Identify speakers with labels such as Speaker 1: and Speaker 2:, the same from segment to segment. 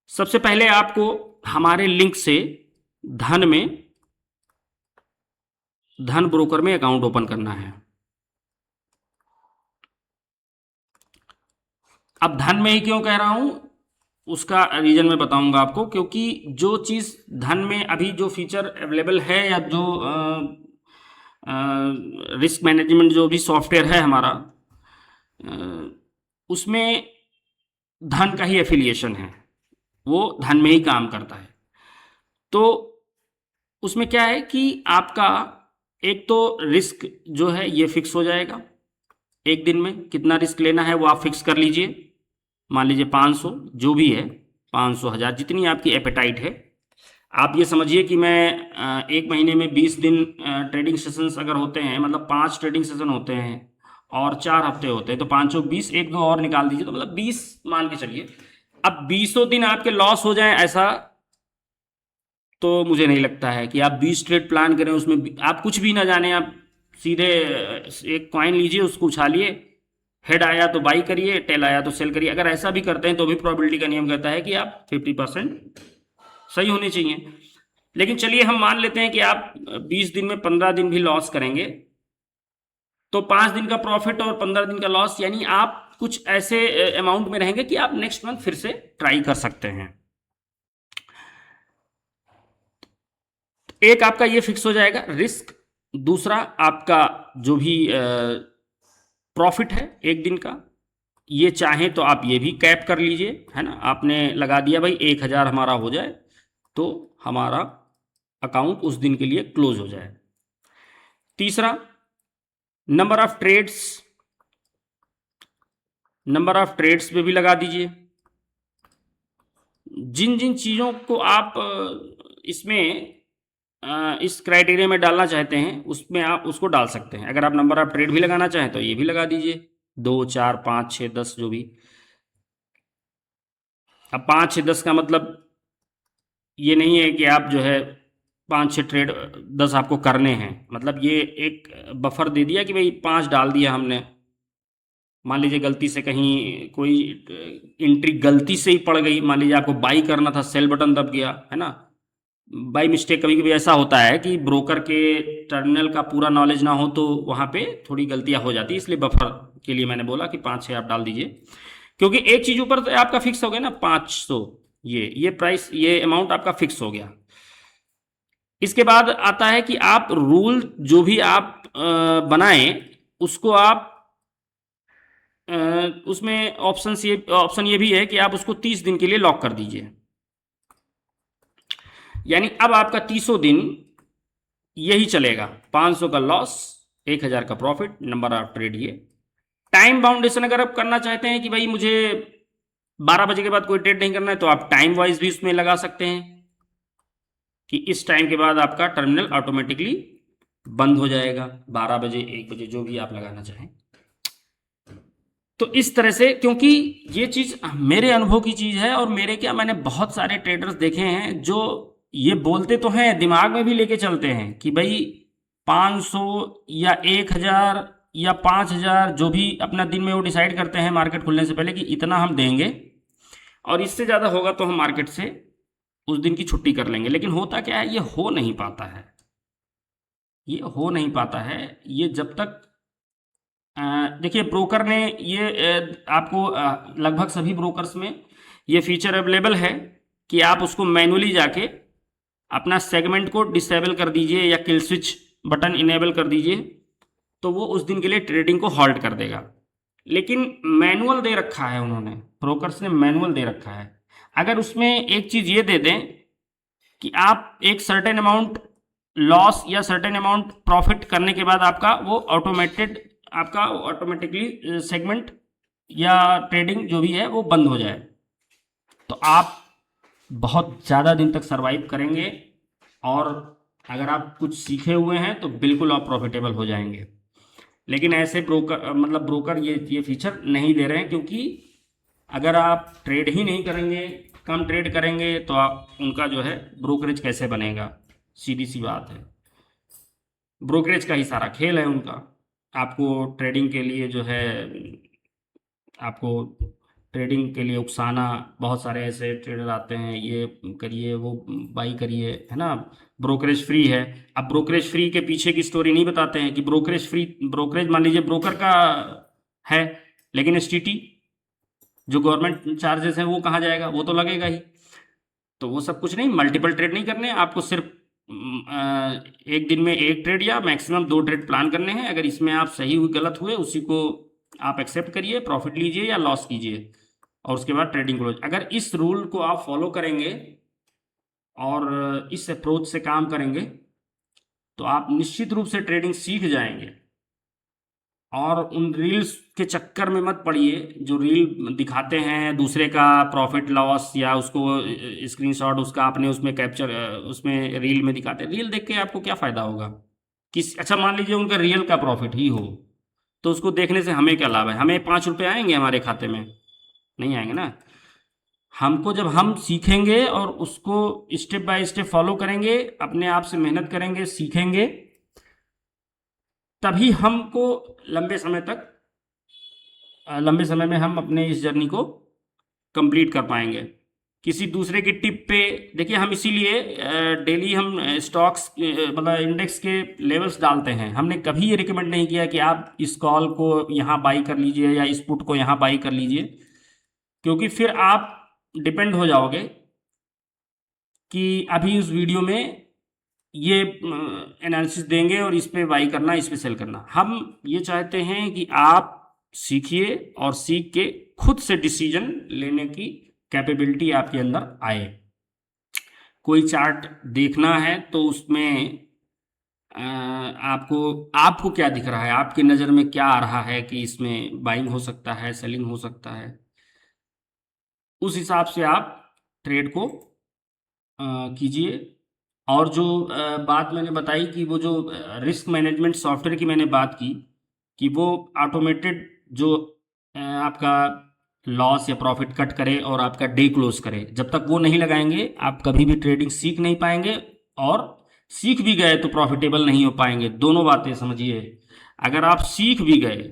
Speaker 1: सबसे पहले आपको हमारे लिंक से धन ब्रोकर में अकाउंट ओपन करना है। अब धन में ही क्यों कह रहा हूं, उसका रीजन मैं बताऊंगा आपको। क्योंकि जो चीज़ धन में अभी जो फीचर अवेलेबल है या जो रिस्क मैनेजमेंट जो भी सॉफ्टवेयर है हमारा, उसमें धन का ही एफिलिएशन है, वो धन में ही काम करता है। तो उसमें क्या है कि आपका एक तो रिस्क जो है ये फिक्स हो जाएगा। एक दिन में कितना रिस्क लेना है वो आप फिक्स कर लीजिए। मान लीजिए 500, जो भी है 500, 1000, जितनी आपकी एपेटाइट है। आप ये समझिए कि मैं एक महीने में 20 दिन ट्रेडिंग सेशंस अगर होते हैं, मतलब 5 ट्रेडिंग सेशन होते हैं और 4 हफ्ते होते हैं, तो 5 और 20, एक दो और निकाल दीजिए, तो मतलब 20 मान के चलिए। अब 20 दिन आपके लॉस हो जाए ऐसा तो मुझे नहीं लगता है कि आप 20 ट्रेड प्लान करें, उसमें आप कुछ भी ना जाने, आप सीधे एक कॉइन लीजिए, उसको उछालिए, हेड आया तो बाई करिए, टेल आया तो सेल करिए। अगर ऐसा भी करते हैं तो भी प्रोबेबिलिटी का नियम कहता है कि आप 50% सही होने चाहिए। लेकिन चलिए हम मान लेते हैं कि आप 20 दिन में 15 दिन भी लॉस करेंगे, तो 5 दिन का प्रॉफिट और 15 दिन का लॉस, यानी आप कुछ ऐसे अमाउंट में रहेंगे कि आप नेक्स्ट मंथ फिर से ट्राई कर सकते हैं। एक आपका ये फिक्स हो जाएगा रिस्क। दूसरा आपका जो भी प्रॉफिट है एक दिन का, ये चाहे तो आप ये भी कैप कर लीजिए, है ना। आपने लगा दिया भाई 1000 हमारा हो जाए तो हमारा अकाउंट उस दिन के लिए क्लोज हो जाए। तीसरा, number of trades, number of trades पे भी लगा दीजिए। जिन जिन चीज़ों को आप इसमें इस क्राइटेरिया में डालना चाहते हैं उसमें आप उसको डाल सकते हैं। अगर आप नंबर ऑफ ट्रेड भी लगाना चाहें तो ये भी लगा दीजिए, 2, 4, 5, 6, 10 जो भी। अब 5, 6, 10 का मतलब ये नहीं है कि आप जो है 5, 6 ट्रेड 10 आपको करने हैं। मतलब ये एक बफर दे दिया कि भाई 5 डाल दिया हमने। मान लीजिए गलती से कहीं कोई एंट्री गलती से ही पड़ गई, मान लीजिए आपको बाई करना था, सेल बटन दब गया, है ना, बाई मिस्टेक। कभी कभी ऐसा होता है कि ब्रोकर के टर्मिनल का पूरा नॉलेज ना हो तो वहाँ पे थोड़ी गलतियाँ हो जाती है, इसलिए बफर के लिए मैंने बोला कि 5-6 आप डाल दीजिए। क्योंकि एक चीज़ ऊपर तो आपका फिक्स हो गया ना, 500, ये प्राइस, ये अमाउंट आपका फिक्स हो गया। इसके बाद आता है कि आप रूल जो भी आप बनाएं उसको आप उसमें ऑप्शन ये भी है कि आप उसको 30 दिन के लिए लॉक कर दीजिए। यानी अब आपका 30 दिन यही चलेगा, 500 का लॉस, 1000 का प्रॉफिट, नंबर ऑफ ट्रेड ये। टाइम बाउंडेशन अगर आप करना चाहते हैं कि भाई मुझे 12 बजे के बाद कोई ट्रेड नहीं करना है, तो आप टाइम वाइज भी उसमें लगा सकते हैं कि इस टाइम के बाद आपका टर्मिनल ऑटोमेटिकली बंद हो जाएगा, 12 बजे, 1 बजे, जो भी आप लगाना चाहें। तो इस तरह से, क्योंकि ये चीज़ मेरे अनुभव की चीज़ है, और मेरे क्या, मैंने बहुत सारे ट्रेडर्स देखे हैं जो ये बोलते तो हैं, दिमाग में भी लेके चलते हैं कि भाई 500 या 1000 या 5000, जो भी अपना दिन में वो डिसाइड करते हैं मार्केट खुलने से पहले कि इतना हम देंगे, और इससे ज़्यादा होगा तो हम मार्केट से उस दिन की छुट्टी कर लेंगे। लेकिन होता क्या है, ये हो नहीं पाता है, ये हो नहीं पाता है। ये जब तक देखिए, ब्रोकर ने ये आपको लगभग सभी ब्रोकर्स में ये फीचर अवेलेबल है कि आप उसको मैनुअली जाके अपना सेगमेंट को डिसेबल कर दीजिए या किल स्विच बटन इनेबल कर दीजिए, तो वो उस दिन के लिए ट्रेडिंग को हॉल्ट कर देगा। लेकिन मैनुअल दे रखा है उन्होंने, ब्रोकर्स ने मैनुअल दे रखा है। अगर उसमें एक चीज़ ये दे दें कि आप एक सर्टेन अमाउंट लॉस या सर्टेन अमाउंट प्रॉफिट करने के बाद आपका वो ऑटोमेटिकली सेगमेंट या ट्रेडिंग जो भी है वो बंद हो जाए, तो आप बहुत ज़्यादा दिन तक सरवाइव करेंगे। और अगर आप कुछ सीखे हुए हैं तो बिल्कुल आप प्रॉफिटेबल हो जाएंगे। लेकिन ऐसे ब्रोकर ये फीचर नहीं दे रहे हैं, क्योंकि अगर आप ट्रेड ही नहीं करेंगे, कम ट्रेड करेंगे, तो आप उनका जो है ब्रोकरेज कैसे बनेगा, सीधी सी बात है। ब्रोकरेज का ही सारा खेल है उनका। आपको ट्रेडिंग के लिए जो है, आपको ट्रेडिंग के लिए उकसाना। बहुत सारे ऐसे ट्रेडर आते हैं, ये करिए वो बाई करिए, है ना, ब्रोकरेज फ्री है। अब ब्रोकरेज फ्री के पीछे की स्टोरी नहीं बताते हैं कि ब्रोकरेज फ्री, ब्रोकरेज मान लीजिए ब्रोकर का है, लेकिन एसटीटी जो गवर्नमेंट चार्जेस हैं वो कहाँ जाएगा, वो तो लगेगा ही। तो वो सब कुछ नहीं, मल्टीपल ट्रेड नहीं करने हैं आपको, सिर्फ एक दिन में एक ट्रेड या मैक्सिमम दो ट्रेड प्लान करने हैं। अगर इसमें आप सही हुई गलत हुए उसी को आप एक्सेप्ट करिए, प्रॉफिट लीजिए या लॉस कीजिए, और उसके बाद ट्रेडिंग क्लोज। अगर इस रूल को आप फॉलो करेंगे और इस अप्रोच से काम करेंगे तो आप निश्चित रूप से ट्रेडिंग सीख जाएंगे। और उन रील्स के चक्कर में मत पड़िए जो रील दिखाते हैं दूसरे का प्रॉफिट लॉस, या उसको स्क्रीनशॉट उसका आपने उसमें कैप्चर, उसमें रील में दिखाते हैं। रील देख के आपको क्या फ़ायदा होगा? अच्छा मान लीजिए उनका रियल का प्रॉफिट ही हो, तो उसको देखने से हमें क्या लाभ है? हमें 5 रुपये आएंगे हमारे खाते में? नहीं आएंगे ना। हमको जब हम सीखेंगे और उसको स्टेप बाय स्टेप फॉलो करेंगे, अपने आप से मेहनत करेंगे, सीखेंगे, तभी हमको लंबे समय में हम अपने इस जर्नी को कंप्लीट कर पाएंगे। किसी दूसरे की टिप पे देखिए, हम इसीलिए डेली हम स्टॉक्स मतलब इंडेक्स के लेवल्स डालते हैं। हमने कभी ये रिकमेंड नहीं किया कि आप इस कॉल को यहाँ बाई कर लीजिए या इस पुट को यहाँ बाई कर लीजिए, क्योंकि फिर आप डिपेंड हो जाओगे कि अभी उस वीडियो में ये एनालिसिस देंगे और इस पे बाई करना, इस पे सेल करना। हम ये चाहते हैं कि आप सीखिए और सीख के खुद से डिसीजन लेने की कैपेबिलिटी आपके अंदर आए। कोई चार्ट देखना है तो उसमें आपको आपको क्या दिख रहा है, आपकी नज़र में क्या आ रहा है कि इसमें बाइंग हो सकता है, सेलिंग हो सकता है, उस हिसाब से आप ट्रेड को कीजिए। और जो बात मैंने बताई कि वो जो रिस्क मैनेजमेंट सॉफ्टवेयर की मैंने बात की, कि वो ऑटोमेटेड जो आपका लॉस या प्रॉफिट कट करे और आपका डे क्लोज करे, जब तक वो नहीं लगाएंगे आप कभी भी ट्रेडिंग सीख नहीं पाएंगे, और सीख भी गए तो प्रॉफिटेबल नहीं हो पाएंगे। दोनों बातें समझिए। अगर आप सीख भी गए,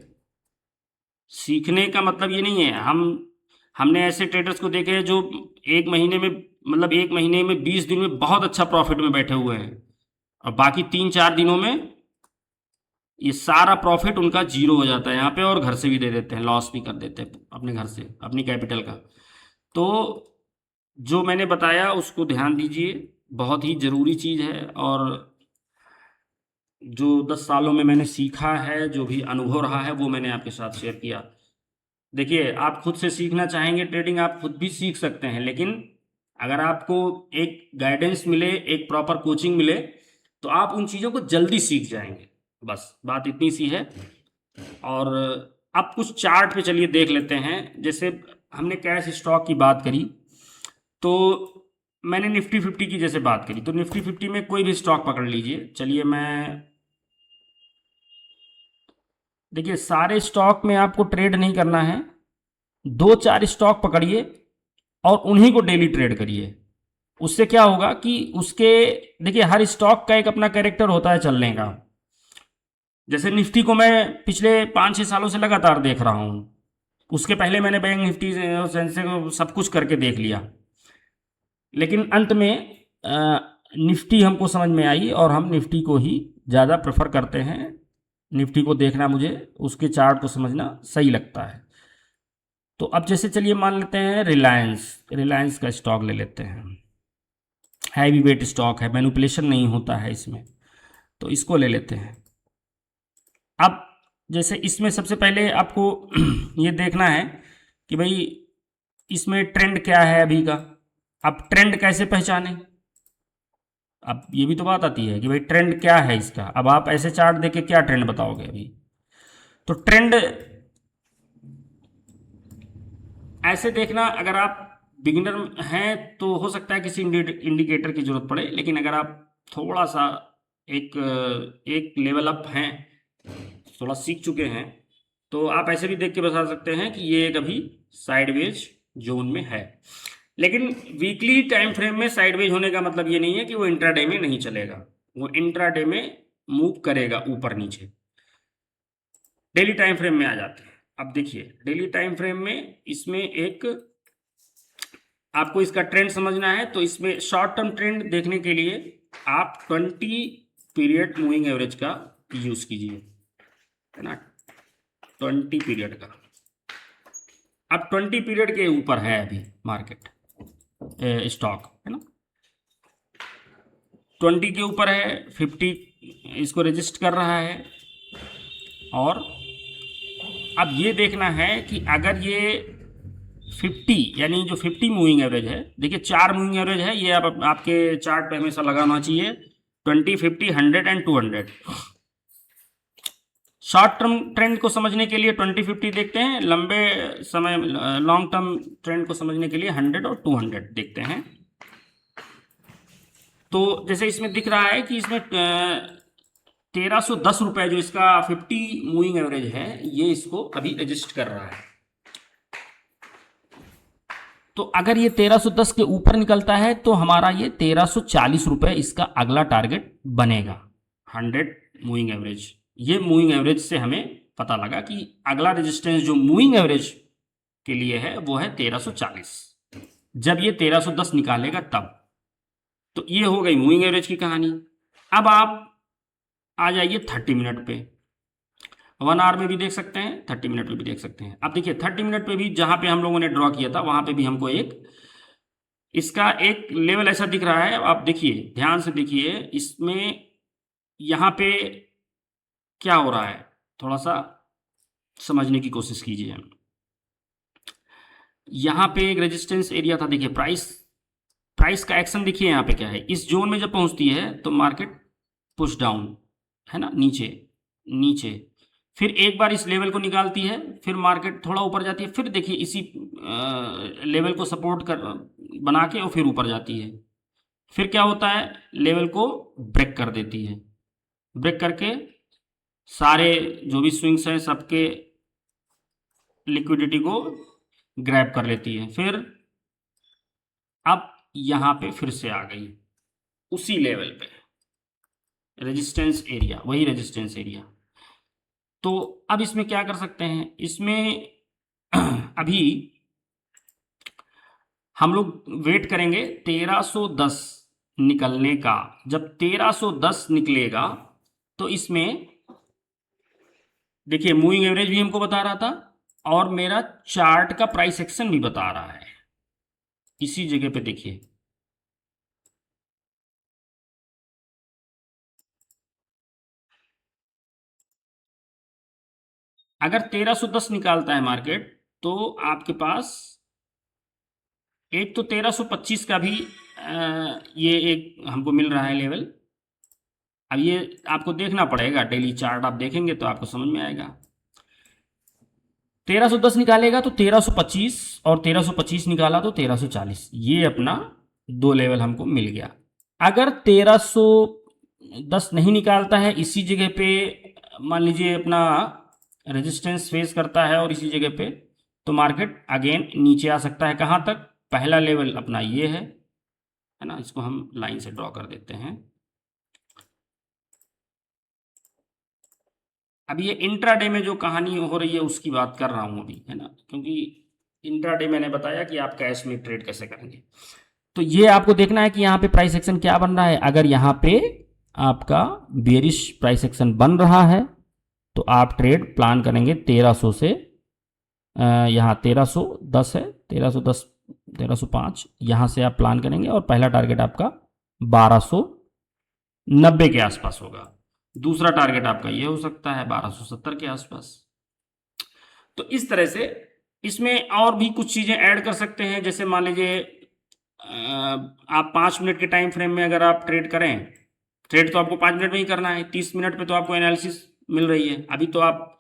Speaker 1: सीखने का मतलब ये नहीं है, हमने ऐसे ट्रेडर्स को देखे हैं जो एक महीने में, मतलब एक महीने में 20 दिन में बहुत अच्छा प्रॉफिट में बैठे हुए हैं, और बाकी 3-4 दिनों में ये सारा प्रॉफिट उनका जीरो हो जाता है यहाँ पे, और घर से भी दे देते हैं, लॉस भी कर देते हैं अपने घर से, अपनी कैपिटल का। तो जो मैंने बताया उसको ध्यान दीजिए, बहुत ही ज़रूरी चीज़ है। और जो 10 सालों में मैंने सीखा है, जो भी अनुभव रहा है, वो मैंने आपके साथ शेयर किया। देखिए, आप खुद से सीखना चाहेंगे ट्रेडिंग, आप खुद भी सीख सकते हैं, लेकिन अगर आपको एक गाइडेंस मिले, एक प्रॉपर कोचिंग मिले, तो आप उन चीज़ों को जल्दी सीख जाएंगे। बस बात इतनी सी है। और अब कुछ चार्ट पे चलिए देख लेते हैं। जैसे हमने कैश स्टॉक की बात करी, तो मैंने निफ्टी 50 की जैसे बात करी, तो निफ्टी 50 में कोई भी स्टॉक पकड़ लीजिए। चलिए मैं, देखिए सारे स्टॉक में आपको ट्रेड नहीं करना है, 2-4 स्टॉक पकड़िए और उन्हीं को डेली ट्रेड करिए। उससे क्या होगा कि उसके, देखिए हर स्टॉक का एक अपना कैरेक्टर होता है चलने का। जैसे निफ्टी को मैं पिछले 5-6 सालों से लगातार देख रहा हूँ, उसके पहले मैंने बैंक निफ्टी सेंसेक्स सब कुछ करके देख लिया, लेकिन अंत में निफ्टी हमको समझ में आई और हम निफ्टी को ही ज़्यादा प्रेफर करते हैं। निफ्टी को देखना, मुझे उसके चार्ट को समझना सही लगता है। तो अब जैसे चलिए मान लेते हैं रिलायंस का स्टॉक ले लेते हैं। हैवी वेट स्टॉक है, मैनिपुलेशन नहीं होता है इसमें, तो इसको ले लेते हैं। अब जैसे इसमें सबसे पहले आपको ये देखना है कि भाई इसमें ट्रेंड क्या है अभी का। अब ट्रेंड कैसे पहचाने, अब ये भी तो बात आती है कि भाई ट्रेंड क्या है इसका। अब आप ऐसे चार्ट देके क्या ट्रेंड बताओगे अभी? तो ट्रेंड ऐसे देखना, अगर आप बिगिनर हैं तो हो सकता है किसी इंडिकेटर की जरूरत पड़े, लेकिन अगर आप थोड़ा सा एक एक लेवल अप हैं, थोड़ा सीख चुके हैं, तो आप ऐसे भी देख के बता सकते हैं कि ये एक अभी साइडवेज जोन में है। लेकिन वीकली टाइम फ्रेम में साइडवेज होने का मतलब ये नहीं है कि वो इंट्राडे में नहीं चलेगा, वो इंट्राडे में मूव करेगा ऊपर नीचे। डेली टाइम फ्रेम में आ जाते हैं। अब देखिए डेली टाइम फ्रेम में इसमें एक आपको इसका ट्रेंड समझना है, तो इसमें शॉर्ट टर्म ट्रेंड देखने के लिए आप 20 पीरियड मूविंग एवरेज का यूज कीजिए, है ना, 20 पीरियड का। अब 20 पीरियड के ऊपर है अभी मार्केट स्टॉक, है ना, 20 के ऊपर है, 50 इसको रजिस्ट कर रहा है। और अब ये देखना है कि अगर ये 50 यानी जो 50 मूविंग एवरेज है, देखिए 4 मूविंग एवरेज है, ये आप आपके चार्ट पे हमेशा लगाना चाहिए, 20, 50, 100 एंड 200। शॉर्ट टर्म ट्रेंड को समझने के लिए 20, 50 देखते हैं, लंबे समय लॉन्ग टर्म ट्रेंड को समझने के लिए 100 और 200 देखते हैं। तो जैसे इसमें दिख रहा है कि इसमें 1310 रुपये जो इसका 50 मूविंग एवरेज है, ये इसको अभी रजिस्ट कर रहा है। तो अगर ये 1310 के ऊपर निकलता है तो हमारा ये 1340 रुपये इसका अगला टारगेट बनेगा। 100 मूविंग एवरेज, ये मूविंग एवरेज से हमें पता लगा कि अगला रेजिस्टेंस जो मूविंग एवरेज के लिए है वो है 1340। जब ये 1310 निकालेगा तब। तो ये हो गई मूविंग एवरेज की कहानी। अब आप आ जाइए 30 मिनट पे। 1 आवर में भी देख सकते हैं, 30 मिनट में भी देख सकते हैं। अब देखिए 30 मिनट पे भी जहां पे हम लोगों ने ड्रॉ किया था वहां पे भी हमको एक इसका एक लेवल ऐसा दिख रहा है। आप देखिए ध्यान से देखिए इसमें, यहां पे क्या हो रहा है, थोड़ा सा समझने की कोशिश कीजिए। यहां पे एक रेजिस्टेंस एरिया था, देखिए प्राइस प्राइस का एक्शन देखिए यहाँ पे क्या है, इस जोन में जब पहुंचती है तो मार्केट पुश डाउन, है ना, नीचे नीचे, फिर एक बार इस लेवल को निकालती है, फिर मार्केट थोड़ा ऊपर जाती है, फिर देखिए इसी लेवल को सपोर्ट कर बना के और फिर ऊपर जाती है, फिर क्या होता है, लेवल को ब्रेक कर देती है, ब्रेक करके सारे जो भी स्विंग्स हैं सबके लिक्विडिटी को ग्रैब कर लेती है। फिर अब यहां पे फिर से आ गई उसी लेवल पे, रेजिस्टेंस एरिया, वही रेजिस्टेंस एरिया। तो अब इसमें क्या कर सकते हैं, इसमें अभी हम लोग वेट करेंगे 1310 निकलने का। जब 1310 निकलेगा तो इसमें देखिए मूविंग एवरेज भी हमको बता रहा था और मेरा चार्ट का प्राइस एक्शन भी बता रहा है। इसी जगह पे देखिए, अगर 1310 निकालता है मार्केट तो आपके पास एक तो 1325 का भी ये एक हमको मिल रहा है लेवल। अब ये आपको देखना पड़ेगा, डेली चार्ट आप देखेंगे तो आपको समझ में आएगा। 1310 निकालेगा तो 1325, और 1325 निकाला तो 1340, ये अपना दो लेवल हमको मिल गया। अगर 1310 नहीं निकालता है, इसी जगह पे मान लीजिए अपना रेजिस्टेंस फेस करता है और इसी जगह पे, तो मार्केट अगेन नीचे आ सकता है। कहाँ तक, पहला लेवल अपना ये है ना, इसको हम लाइन से ड्रॉ कर देते हैं। अब ये इंट्राडे में जो कहानी हो रही है उसकी बात कर रहा हूं अभी, है ना, क्योंकि इंट्राडे मैंने बताया कि आप कैश में ट्रेड कैसे करेंगे। तो ये आपको देखना है कि यहाँ पे प्राइस एक्शन क्या बन रहा है। अगर यहाँ पे आपका बेरिश प्राइस एक्शन बन रहा है तो आप ट्रेड प्लान करेंगे 1300 से, यहाँ 1310 है, 1310, 1305, यहाँ से आप प्लान करेंगे और पहला टारगेट आपका 1290 के आसपास होगा। दूसरा टारगेट आपका ये हो सकता है 1270 के आसपास। तो इस तरह से इसमें और भी कुछ चीज़ें ऐड कर सकते हैं, जैसे मान लीजिए आप 5 मिनट के टाइम फ्रेम में अगर आप ट्रेड करें, ट्रेड तो आपको 5 मिनट में ही करना है, 30 मिनट पे तो आपको एनालिसिस मिल रही है, अभी तो आप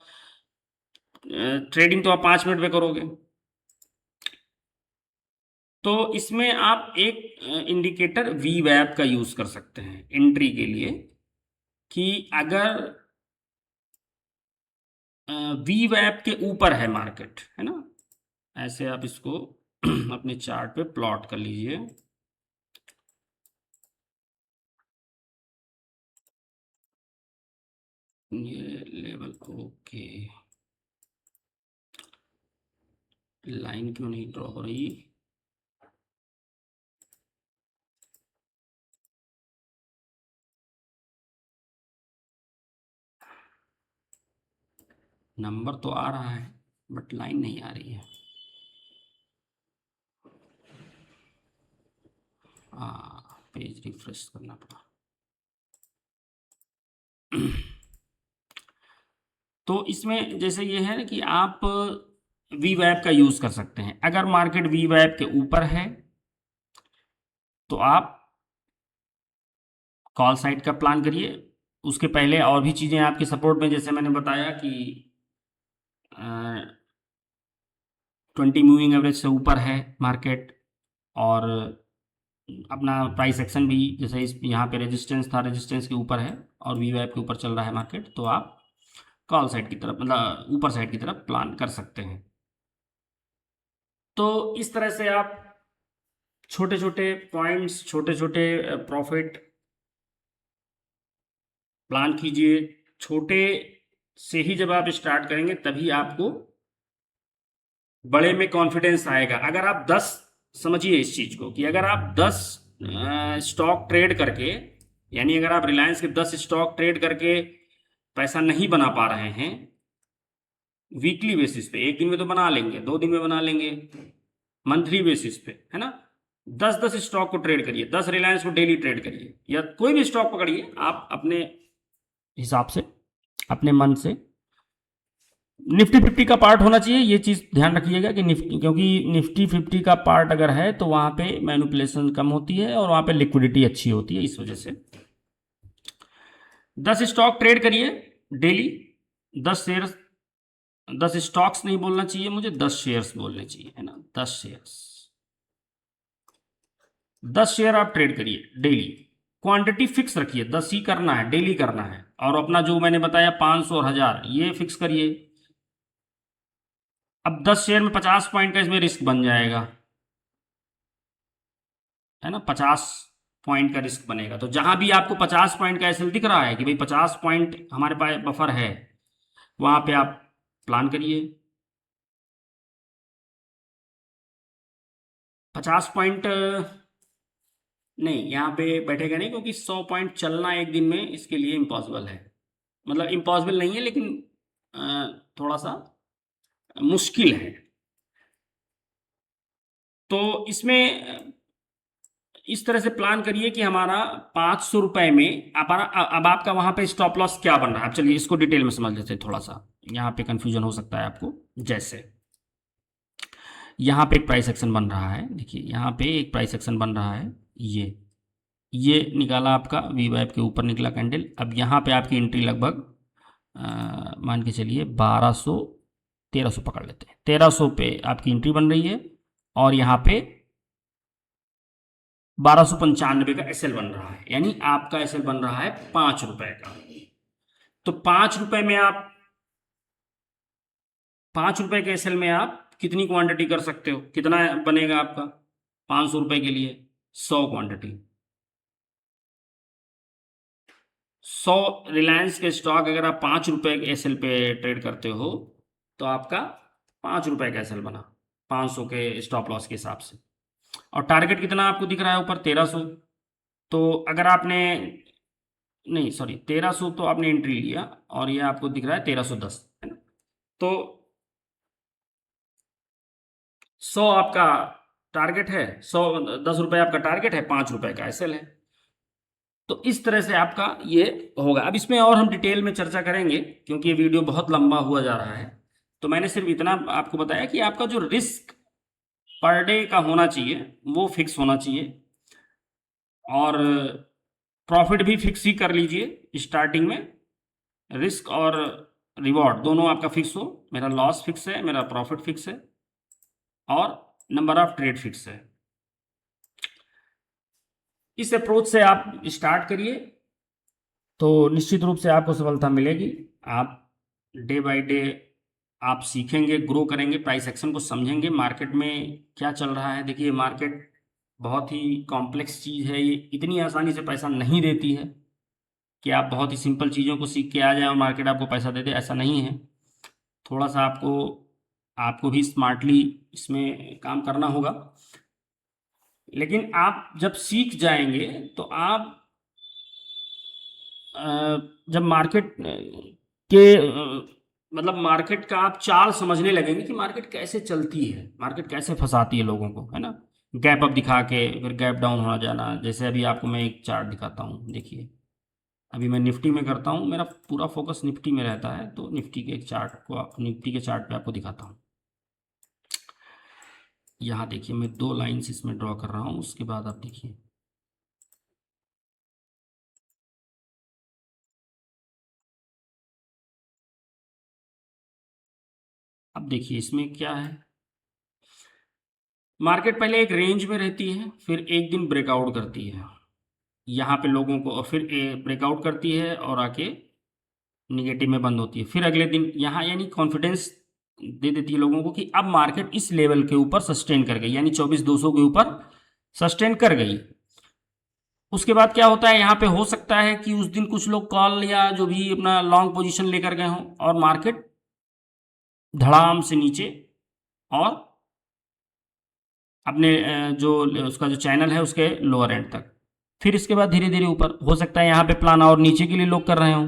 Speaker 1: ट्रेडिंग तो आप 5 मिनट में करोगे। तो इसमें आप एक इंडिकेटर वी वैप का यूज कर सकते हैं एंट्री के लिए, कि अगर वी वैप के ऊपर है मार्केट, है ना, ऐसे आप इसको अपने चार्ट पे प्लॉट कर लीजिए। ये लेवल ओके, लाइन क्यों नहीं ड्रॉ हो रही? नंबर तो आ रहा है बट लाइन नहीं आ रही है। पेज रिफ्रेश करना पड़ा। तो इसमें जैसे ये है कि आप वी वैप का यूज़ कर सकते हैं। अगर मार्केट वी वैप के ऊपर है तो आप कॉल साइड का प्लान करिए। उसके पहले और भी चीज़ें आपके सपोर्ट में, जैसे मैंने बताया कि 20 मूविंग एवरेज से ऊपर है मार्केट, और अपना प्राइस एक्शन भी जैसे इस यहाँ पे रेजिस्टेंस था, रेजिस्टेंस के ऊपर है और वी वैप के ऊपर चल रहा है मार्केट, तो आप कॉल साइड की तरफ मतलब ऊपर साइड की तरफ प्लान कर सकते हैं। तो इस तरह से आप छोटे छोटे पॉइंट्स, छोटे छोटे प्रॉफिट प्लान कीजिए। छोटे से ही जब आप स्टार्ट करेंगे तभी आपको बड़े में कॉन्फिडेंस आएगा। अगर आप 10, समझिए इस चीज को कि अगर आप 10 स्टॉक ट्रेड करके, यानी अगर आप रिलायंस के 10 स्टॉक ट्रेड करके पैसा नहीं बना पा रहे हैं वीकली बेसिस पे, एक दिन में तो बना लेंगे, 2 दिन में बना लेंगे, मंथली बेसिस पे, है ना, 10-10 स्टॉक को ट्रेड करिए, 10 रिलायंस को डेली ट्रेड करिए, या कोई भी स्टॉक पकड़िए आप अपने हिसाब से, अपने मन से। निफ्टी 50 का पार्ट होना चाहिए, ये चीज़ ध्यान रखिएगा कि निफ्टी, क्योंकि निफ्टी 50 का पार्ट अगर है तो वहाँ पे मैनिपुलेशन कम होती है और वहाँ पे लिक्विडिटी अच्छी होती है, इस वजह से 10 स्टॉक ट्रेड करिए डेली। 10 शेयर, 10 स्टॉक्स नहीं बोलना चाहिए मुझे, 10 शेयर्स बोलने चाहिए, है ना, 10 शेयर्स, 10 शेयर आप ट्रेड करिए डेली। क्वांटिटी फिक्स रखिए, 10 ही करना है, डेली करना है। और अपना जो मैंने बताया 500 और 1000 ये फिक्स करिए। अब 10 शेयर में 50 पॉइंट का इसमें रिस्क बन जाएगा, है ना, 50 पॉइंट का रिस्क बनेगा। तो जहां भी आपको 50 पॉइंट का एसएल दिख रहा है कि भाई 50 पॉइंट हमारे पास बफर है, वहां पे आप प्लान करिए। 50 पॉइंट नहीं, यहाँ पे बैठेगा नहीं, क्योंकि 100 पॉइंट चलना एक दिन में इसके लिए इम्पॉसिबल है। मतलब इम्पॉसिबल नहीं है, लेकिन थोड़ा सा मुश्किल है। तो इसमें इस तरह से प्लान करिए कि हमारा 500 रुपए में हमारा, अब आपका वहां पे स्टॉप लॉस क्या बन रहा है। अब चलिए इसको डिटेल में समझ लेते हैं, थोड़ा सा यहाँ पे कंफ्यूजन हो सकता है आपको। जैसे यहाँ पे एक प्राइस एक्शन बन रहा है, देखिए यहाँ पे एक प्राइस एक्शन बन रहा है, ये निकाला आपका वी वाइप के ऊपर निकला कैंडल। अब यहाँ पे आपकी एंट्री लगभग मान के चलिए 1200, 1300 पकड़ लेते हैं, 1300 पे आपकी एंट्री बन रही है और यहाँ पे 1295 का एसएल बन रहा है, यानी आपका एसएल बन रहा है 5 रुपए का। तो 5 रुपए में आप, 5 रुपए के एसएल में आप कितनी क्वांटिटी कर सकते हो, कितना बनेगा आपका 500 रुपए के लिए? 100 क्वांटिटी। 100 रिलायंस के स्टॉक अगर आप 5 रुपए के एसएल पे ट्रेड करते हो तो आपका 5 रुपए का एसएल बना 500 के स्टॉप लॉस के हिसाब से। और टारगेट कितना आपको दिख रहा है ऊपर? 1300। तो अगर आपने, नहीं सॉरी, 1300 तो आपने एंट्री लिया और ये आपको दिख रहा है 1310, है ना। तो 100 आपका टारगेट है, 100, 10 रुपए आपका टारगेट है, 5 रुपए का एसएल है। तो इस तरह से आपका ये होगा। अब इसमें और हम डिटेल में चर्चा करेंगे क्योंकि ये वीडियो बहुत लंबा हुआ जा रहा है। तो मैंने सिर्फ इतना आपको बताया कि आपका जो रिस्क पर डे का होना चाहिए वो फिक्स होना चाहिए, और प्रॉफिट भी फिक्स ही कर लीजिए स्टार्टिंग में। रिस्क और रिवॉर्ड दोनों आपका फिक्स हो, मेरा लॉस फिक्स है, मेरा प्रॉफिट फिक्स है, और नंबर ऑफ ट्रेड फिक्स है। इस अप्रोच से आप स्टार्ट करिए तो निश्चित रूप से आपको सफलता मिलेगी। आप डे बाय डे आप सीखेंगे, ग्रो करेंगे, प्राइस एक्शन को समझेंगे, मार्केट में क्या चल रहा है। देखिए मार्केट बहुत ही कॉम्प्लेक्स चीज़ है, ये इतनी आसानी से पैसा नहीं देती है कि आप बहुत ही सिंपल चीज़ों को सीख के आ जाएं और मार्केट आपको पैसा दे दे, ऐसा नहीं है। थोड़ा सा आपको आपको भी स्मार्टली इसमें काम करना होगा। लेकिन आप जब सीख जाएंगे तो आप जब मार्केट के मतलब मार्केट का आप चाल समझने लगेंगे कि मार्केट कैसे चलती है, मार्केट कैसे फंसाती है लोगों को, है ना। गैप अप दिखा के फिर गैप डाउन होना जाना। जैसे अभी आपको मैं एक चार्ट दिखाता हूँ, देखिए अभी मैं निफ्टी में करता हूँ, मेरा पूरा फोकस निफ्टी में रहता है, तो निफ्टी के एक चार्ट को, निफ्टी के चार्ट पे आपको दिखाता हूँ। यहाँ देखिए मैं 2 लाइन्स इसमें ड्रॉ कर रहा हूँ, उसके बाद आप देखिए अब देखिए इसमें क्या है। मार्केट पहले एक रेंज में रहती है, फिर एक दिन ब्रेकआउट करती है यहाँ पे लोगों को, और फिर ब्रेकआउट करती है और आके निगेटिव में बंद होती है, फिर अगले दिन यहाँ यानी कॉन्फिडेंस दे देती है लोगों को कि अब मार्केट इस लेवल के ऊपर सस्टेन कर गई, यानी 24,200 के ऊपर सस्टेन कर गई। उसके बाद क्या होता है, यहाँ पे हो सकता है कि उस दिन कुछ लोग कॉल या जो भी अपना लॉन्ग पोजीशन लेकर गए हों और मार्केट धड़ाम से नीचे और अपने जो उसका जो चैनल है उसके लोअर एंड तक, फिर इसके बाद धीरे धीरे ऊपर। हो सकता है यहाँ पे प्लान और नीचे के लिए लोग कर रहे हों,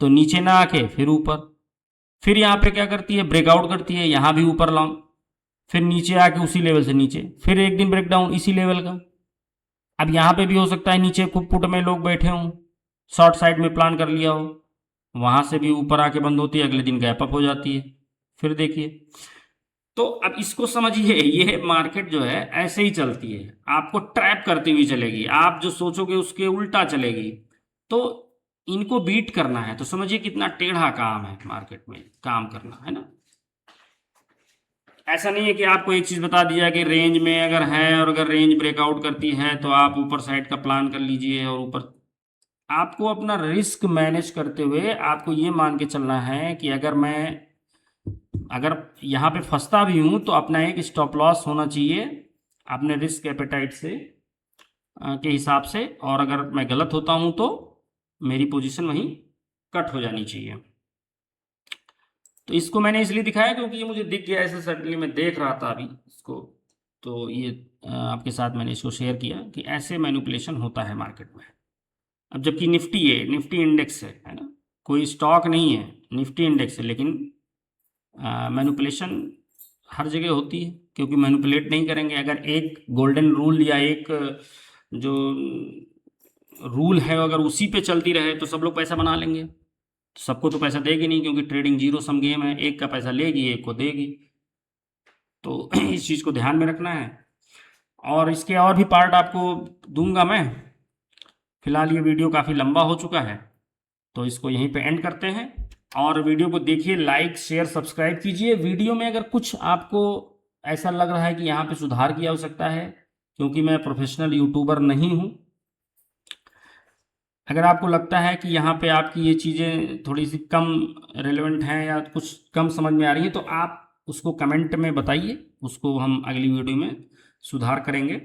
Speaker 1: तो नीचे ना आके फिर ऊपर, फिर यहाँ पे क्या करती है, ब्रेकआउट करती है, यहाँ भी ऊपर लॉन्ग, फिर नीचे आके उसी लेवल से नीचे, फिर एक दिन ब्रेकडाउन इसी लेवल का। अब यहाँ पे भी हो सकता है नीचे खूब पुट में लोग बैठे हों, शॉर्ट साइड में प्लान कर लिया हो, वहाँ से भी ऊपर आके बंद होती है, अगले दिन गैप अप हो जाती है, फिर देखिए। तो अब इसको समझिए, ये मार्केट जो है ऐसे ही चलती है, आपको ट्रैप करती हुई चलेगी, आप जो सोचोगे उसके उल्टा चलेगी। तो इनको बीट करना है तो समझिए कितना टेढ़ा काम है मार्केट में काम करना, है ना। ऐसा नहीं है कि आपको एक चीज बता दिया कि रेंज में अगर है और अगर रेंज ब्रेकआउट करती है तो आप ऊपर साइड का प्लान कर लीजिए और ऊपर। आपको अपना रिस्क मैनेज करते हुए आपको ये मान के चलना है कि अगर यहाँ पे फंसता भी हूँ तो अपना एक स्टॉप लॉस होना चाहिए अपने रिस्क एपेटाइट से के हिसाब से, और अगर मैं गलत होता हूँ तो मेरी पोजीशन वहीं कट हो जानी चाहिए। तो इसको मैंने इसलिए दिखाया क्योंकि ये मुझे दिख गया ऐसे, सडनली मैं देख रहा था अभी इसको, तो ये आपके साथ मैंने इसको शेयर किया कि ऐसे मैनिपुलेशन होता है मार्केट में। अब जबकि निफ्टी है, निफ्टी इंडेक्स है ना, कोई स्टॉक नहीं है, निफ्टी इंडेक्स है, लेकिन मैनिपुलेशन हर जगह होती है, क्योंकि मैनिपुलेट नहीं करेंगे। अगर एक गोल्डन रूल या एक जो रूल है अगर उसी पे चलती रहे तो सब लोग पैसा बना लेंगे, तो सबको तो पैसा देगी नहीं, क्योंकि ट्रेडिंग जीरो सम गेम है, एक का पैसा लेगी एक को देगी। तो इस चीज़ को ध्यान में रखना है, और इसके और भी पार्ट आपको दूंगा मैं। फिलहाल ये वीडियो काफ़ी लंबा हो चुका है, तो इसको यहीं पे एंड करते हैं। और वीडियो को देखिए, लाइक शेयर सब्सक्राइब कीजिए। वीडियो में अगर कुछ आपको ऐसा लग रहा है कि यहाँ पे सुधार की आवश्यकता है, क्योंकि मैं प्रोफेशनल यूट्यूबर नहीं हूँ, अगर आपको लगता है कि यहाँ पे आपकी ये चीज़ें थोड़ी सी कम रेलेवेंट हैं या कुछ कम समझ में आ रही है, तो आप उसको कमेंट में बताइए, उसको हम अगली वीडियो में सुधार करेंगे।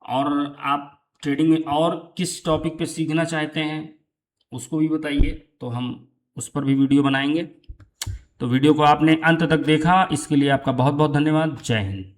Speaker 1: और आप ट्रेडिंग में और किस टॉपिक पे सीखना चाहते हैं उसको भी बताइए, तो हम उस पर भी वीडियो बनाएंगे। तो वीडियो को आपने अंत तक देखा, इसके लिए आपका बहुत बहुत धन्यवाद। जय हिंद।